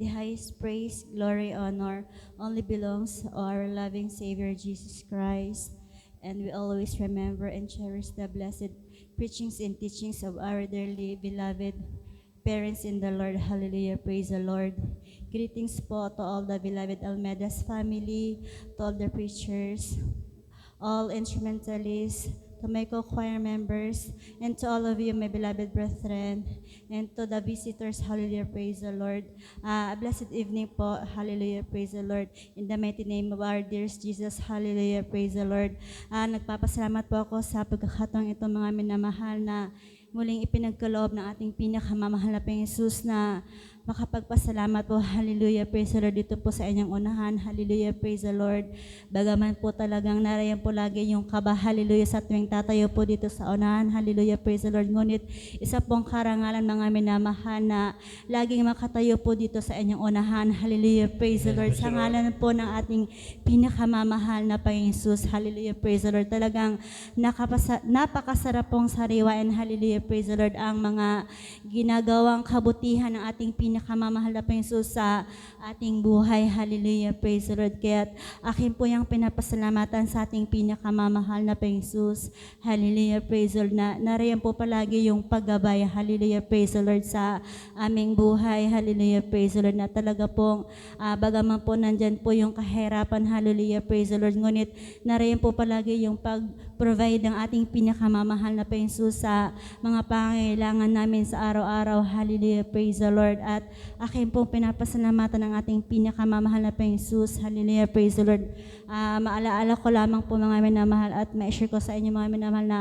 The highest praise, glory, honor only belongs to our loving Savior Jesus Christ. And we always remember and cherish the blessed preachings and teachings of our dearly beloved parents in the Lord. Hallelujah. Praise the Lord. Greetings po to all the beloved Almeda's family, to all the preachers, all instrumentalists, to my co-choir members, and to all of you, my beloved brethren, and to the visitors. Hallelujah, praise the Lord. A blessed evening po. Hallelujah, praise the Lord. In the mighty name of our dearest Jesus. Hallelujah, praise the Lord. Nagpapasalamat po ako sa pagkakataong ito, mga minamahal, na muling ipinagkaloob ng ating pinakamamahal na Panginoong Jesus na makapagpasalamat po. Hallelujah, praise the Lord, dito po sa inyong unahan. Hallelujah, praise the Lord. Bagaman po talagang narayan po lagi yung kaba, hallelujah, sa tuwing tatayo po dito sa unahan. Hallelujah, praise the Lord. Ngunit isa pong karangalan, mga minamahal, na laging makatayo po dito sa inyong unahan. Hallelujah, praise the Lord. Sa ngalan po ng ating pinakamamahal na Panginoong Jesus. Hallelujah, praise the Lord. Talagang napakasarap pong sariwain. Hallelujah, praise the Lord, ang mga ginagawang kabutihan ng ating pinakamamahal na Panginoong Jesus sa ating buhay. Hallelujah, praise the Lord. Kaya akin po yung pinapasalamatan sa ating pinakamamahal na Panginoong Jesus. Hallelujah, praise the Lord, na nariyan po palagi yung paggabay. Hallelujah, praise the Lord, sa aming buhay. Hallelujah, praise the Lord, na talaga pong bagaman po nandyan po yung kahirapan. Hallelujah, praise the Lord. Ngunit nariyan po palagi yung provide ng ating pinakamamahal na Panginoong Jesus sa mga pangailangan namin sa araw-araw. Hallelujah, praise the Lord. At akin pong pinapasalamatan ng ating pinakamamahal na Panginoong Jesus. Hallelujah, praise the Lord. Maalaala ko lamang po, mga minamahal, at ma-share ko sa inyo, mga minamahal, na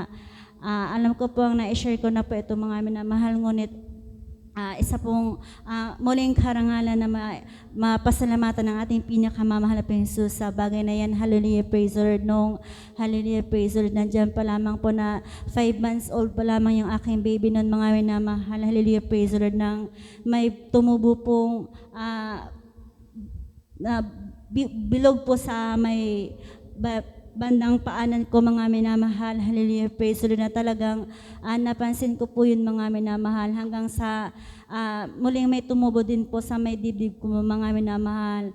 alam ko po ang na-share ko na po ito, mga minamahal, ngunit isa pong muling karangalan na mapasalamatan ng ating pinakamamahal na Panginoong Jesus sa bagay na yan. Hallelujah, praise the Lord. Nung hallelujah, praise the Lord, nandyan pa lamang po na 5 months old pa lamang yung aking baby noon, mga minamahal. Hallelujah, praise the Lord, nang may tumubo pong bilog po sa may bandang paanan ko, mga minamahal. Hallelujah, praise the Lord, na talagang napansin ko po yun, mga minamahal, hanggang sa muling may tumubo din po sa may dibdib ko, mga minamahal.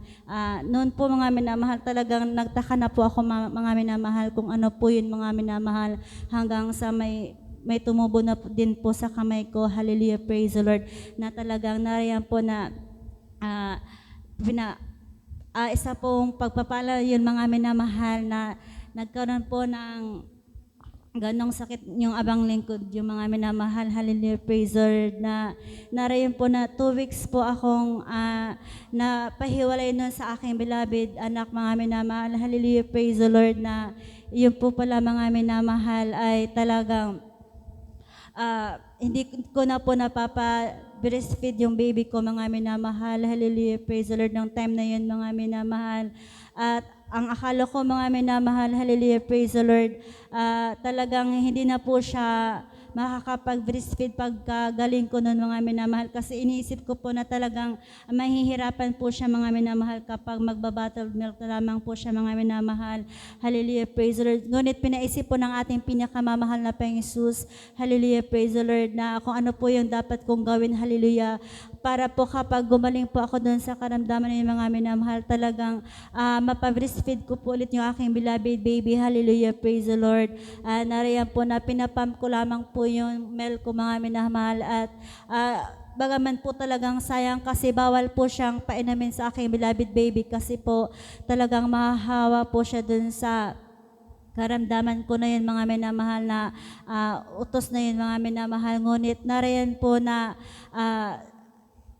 Noon po, mga minamahal, talagang nagtaka na po ako, mga minamahal, kung ano po yun, mga minamahal, hanggang sa may tumubo na din po sa kamay ko. Hallelujah, praise the Lord, na talagang nariyan po na isa pong pagpapala yun, mga minamahal, na nagkaroon po ng ganong sakit yung abang lingkod, yung mga minamahal. Hallelujah, praise the Lord, na narayon po na 2 weeks po akong napahiwalay nun sa aking beloved anak, mga minamahal. Hallelujah, praise the Lord, na yun po pala, mga minamahal, ay talagang hindi ko na po breastfeed yung baby ko, mga minamahal. Hallelujah, praise the Lord, ng time na yun, mga minamahal. At ang akala ko, mga minamahal, hallelujah, praise the Lord, talagang hindi na po siya makakapag-breastfeed pagkagaling ko noon, mga minamahal, kasi iniisip ko po na talagang mahihirapan po siya, mga minamahal, kapag magbabattle milk na lamang po siya, mga minamahal. Hallelujah, praise the Lord. Ngunit pinaisip po ng ating pinakamamahal na Panginoong Jesus, hallelujah, praise the Lord, na kung ano po yung dapat kong gawin, hallelujah, para po kapag gumaling po ako doon sa karamdaman ng mga minamahal, talagang mapabreastfeed ko po ulit yung aking beloved baby. Hallelujah, praise the Lord. Nariyan po na pinapump ko lamang po yung milk ko, mga minamahal, at bagaman po talagang sayang, kasi bawal po siyang painamin sa aking beloved baby, kasi po talagang mahahawa po siya dun sa karamdaman ko na yun, mga minamahal, na utos na yun, mga minamahal. Ngunit nariyan po na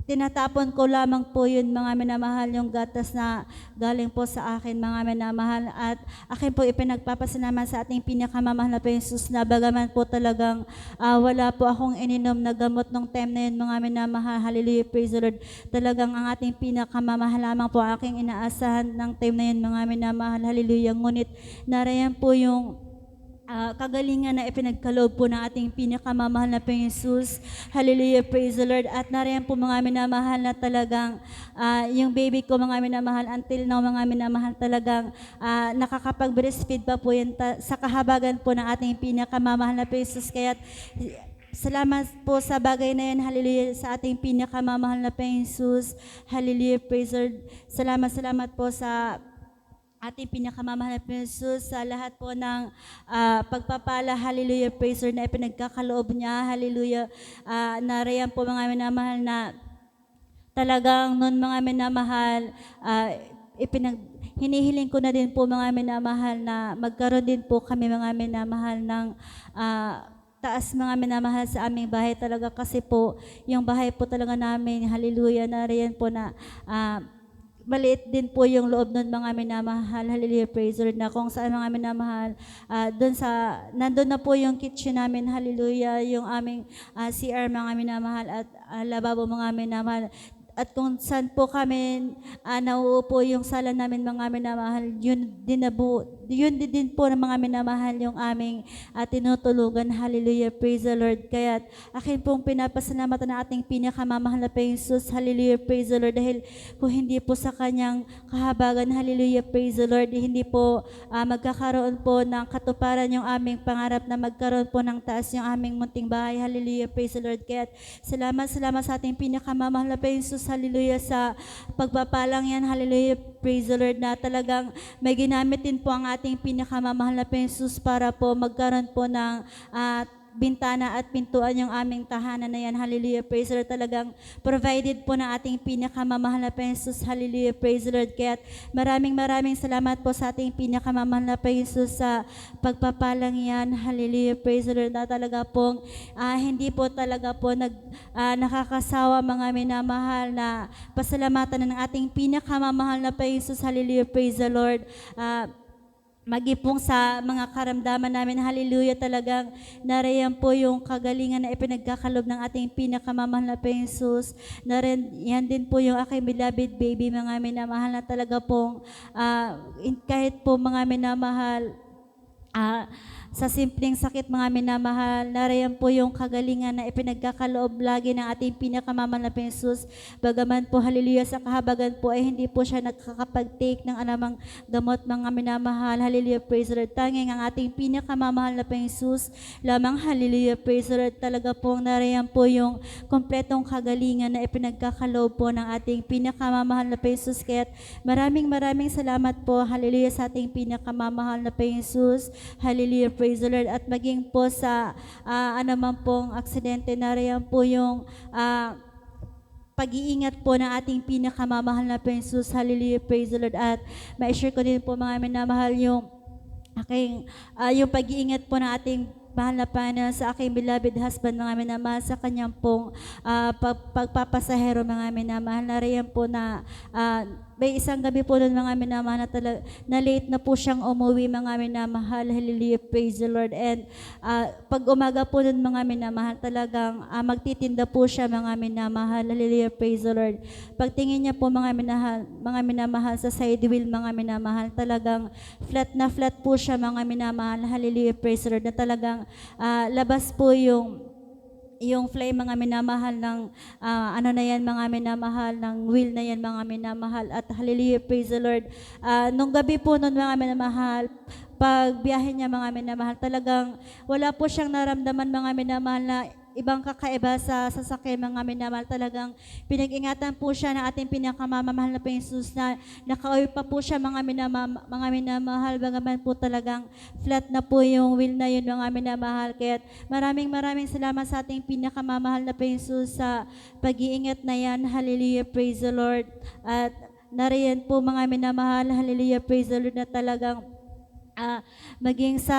tinatapon ko lamang po yun, mga minamahal, yung gatas na galing po sa akin, mga minamahal. At akin po ipinagpapasalamat sa ating pinakamamahal na Panginoong Jesus, na bagaman po talagang wala po akong ininom na gamot nung time na yun, mga minamahal. Hallelujah, praise the Lord. Talagang ang ating pinakamamahal lamang po aking inaasahan ng time na yun, mga minamahal. Hallelujah. Ngunit narayan po yung kagalingan na ipinagkaloob po ng ating pinakamamahal na Panginoong Jesus. Hallelujah, praise the Lord. At nariyan po, mga minamahal, na talagang yung baby ko, mga minamahal, until now, mga minamahal, talagang nakakapag-breastfeed pa po yan sa kahabagan po ng ating pinakamamahal na Panginoong Jesus. Kaya Salamat po sa bagay na yan, hallelujah, sa ating pinakamamahal na Panginoong Jesus. Hallelujah, praise the Lord. Salamat po sa ating pinakamamahal na Panginoong Jesus, sa lahat po ng pagpapala, hallelujah, praise the Lord, na ipinagkakaloob niya, hallelujah. Narayan po mga minamahal na talagang noon mga minamahal, hinihiling ko na din po mga minamahal na magkaroon din po kami mga minamahal ng taas mga minamahal sa aming bahay talaga, kasi po yung bahay po talaga namin, hallelujah, na riyan po na maliit din po yung loob nun mga minamahal, hallelujah, praise the Lord, na kung saan mga minamahal, nandun na po yung kitchen namin, hallelujah, yung aming CR mga minamahal, at lababo mga minamahal. At kung saan po kami nauupo yung sala namin mga minamahal, yun din po ng mga minamahal yung aming tinutulugan. Hallelujah, praise the Lord. Kaya akin pong pinapasalamatan ng ating pinakamamahal na Panginoon Jesus. Hallelujah, praise the Lord. Dahil kung hindi po sa kanyang kahabagan, hallelujah, praise the Lord, hindi po magkakaroon po ng katuparan yung aming pangarap na magkaroon po ng taas yung aming munting bahay. Hallelujah, praise the Lord. Kaya salamat sa ating pinakamamahal na Panginoon Jesus. Hallelujah, sa pagpapalang yan, hallelujah, praise the Lord, na talagang may ginamit din po ang ating pinakamamahal na Panginoon Jesus para po magkaroon po ng bintana at pintuan yung aming tahanan na yan, hallelujah, praise the Lord. Talagang provided po ng ating pinakamamahal na Panginoon Jesus, hallelujah, praise the Lord. Kaya maraming salamat po sa ating pinakamamahal na Panginoon Jesus sa pagpapalang yan, hallelujah, praise the Lord, na talaga pong hindi po talaga po nakakasawa mga minamahal na pasalamatan ng ating pinakamamahal na Panginoon Jesus, hallelujah, praise the Lord. Magipong sa mga karamdaman namin, hallelujah, talagang narayan po yung kagalingan na ipinagkakalob ng ating pinakamamahal na Panginoon Jesus. Yan din po yung aking beloved baby, mga minamahal, na talaga pong kahit po mga minamahal, sa simpleng sakit mga minamahal, narayan po yung kagalingan na ipinagkakaloob lagi ng ating pinakamamahal na Panginoon Jesus. Bagaman po, hallelujah, sa kahabagan po ay hindi po siya nakakapag-take ng anumang gamot mga minamahal, hallelujah, praise the Lord. Tanging ang ating pinakamamahal na Panginoon Jesus lamang, hallelujah, praise the Lord, talaga pong narayan po yung kompletong kagalingan na ipinagkakaloob po ng ating pinakamamahal na Panginoon Jesus. Kaya maraming salamat po, hallelujah, sa ating pinakamamahal na Panginoon Jesus, hallelujah, praise the Lord. At maging po sa anumang pong aksidente, narayan po yung pag-iingat po ng ating pinakamamahal na Panginoon Jesus, hallelujah, praise the Lord. At ma-share ko din po mga minamahal yung yung pag-iingat po ng ating mahal na Panginoon sa aking beloved husband, mga minamahal, sa kanyang pong pagpapasahero, mga minamahal. Nariyan po na may isang gabi po nun mga minamahal na late na po siyang umuwi, mga minamahal, hallelujah, praise the Lord. And pag umaga po nun mga minamahal, talagang magtitinda po siya, mga minamahal, hallelujah, praise the Lord. Pagtingin niya po mga minamahal sa side wheel, mga minamahal, talagang flat na flat po siya, mga minamahal, hallelujah, praise the Lord, na talagang labas po yung flame, mga minamahal, ng na yan, mga minamahal, ng wheel na yan, mga minamahal. At hallelujah, praise the Lord. Nung gabi po nun, mga minamahal, pag biyahe niya, mga minamahal, talagang wala po siyang naramdaman, mga minamahal, na ibang kakaiba sa sasakyan, mga minamahal. Talagang pinag-ingatan po siya ng ating pinakamamahal na Panginoon Jesus, na nakauwi pa po siya, mga minamahal, bagaman po talagang flat na po yung wheel na yun, mga minamahal. Kaya maraming salamat sa ating pinakamamahal na Panginoon Jesus sa pag-iingat na yan, hallelujah, praise the Lord. At nariyan po, mga minamahal, hallelujah, praise the Lord, na talagang maging sa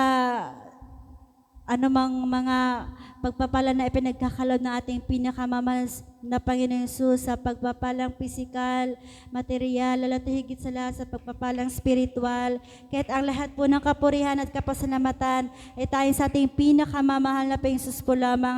anumang mga pagpapala na ipinagkakalob ng ating pinakamamahal na Panginoon Jesus, sa pagpapalang pisikal, material, lalo't higit sa lahat sa pagpapalang spiritual. Kahit ang lahat po ng kapurihan at kapasalamatan ay tayo sa ating pinakamamahal na Panginoon Jesus po lamang.